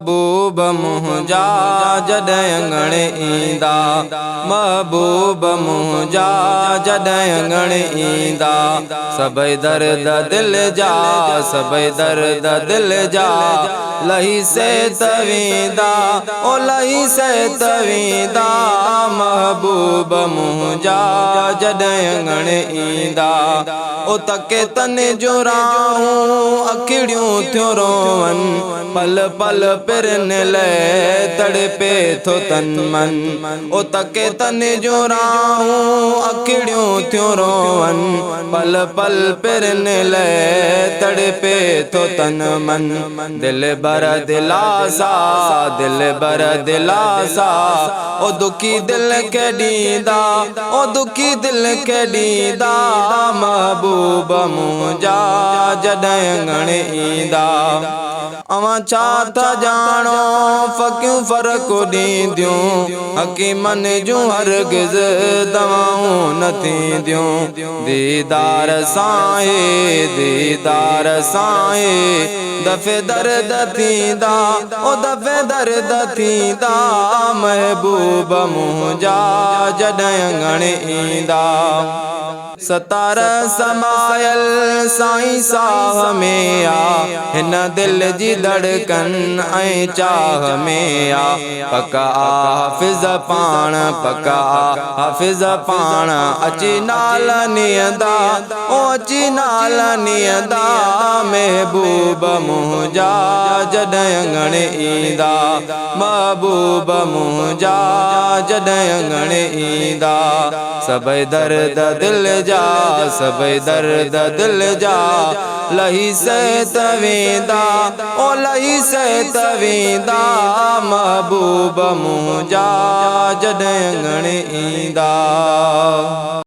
महबूब मुंहिंजा जॾहिं अङणे ईंदा, महबूब मुंहिंजा जॾहिं अङणे ईंदा, सभई दर्द दिल जा, सभई दर्द दिल जा लही सेत वेंदा, ओ लही सेत वेंदा। महबूब मुंहिंजा जॾहिं अङणे ईंदा, ओ तके तने जो राहूं अखिड़ियूं थियूं रोवन, पल पल पिरन ले तड़पे थो तन मन। ओ तके तने जो राहूं अखिड़ियूं थियूं रोवन, पल पल पिरन ले तड़पे थो तन मन। दिल बर दिलासा, दिल बर दिलासा, ओ दुखी दिल के ॾींदा, ओ दुखी दिल के ॾींदा। महबूब मुंहिंजा जॾहिं अङणे ईंदा, अवां छा था ॼाणो फ़क़ियूं फ़र्क़ ॾींदियूं, हकीमन जूं हरगिज़ दवाऊं न थींदियूं। दीदार साए, दीदार साए, दफ़े दर्द थींदा, ओ दफ़े दर्द थींदा। महबूब मुंहिंजा जॾहिं अङणे ईंदा, सतार समायल साईं साह में आ, हिन दिल जी धड़कन ऐं चाह में आ। पका हाफ़िज़ पाण, पका हाफ़िज़ पाण, अची नाल नियंदा, ओ अची नाल नियंदा। महबूब मुंहिंजा जॾहिं अङणे ईंदा, महबूब मुंहिंजा जॾहिं अङणे ईंदा, सभई दर्द दिल जा, सभई दर्द दिल जा लही सेत वेंदा, ओ लही सेत वेंदा। महबूब मुंहिंजा जॾहिं अङणे ईंदा।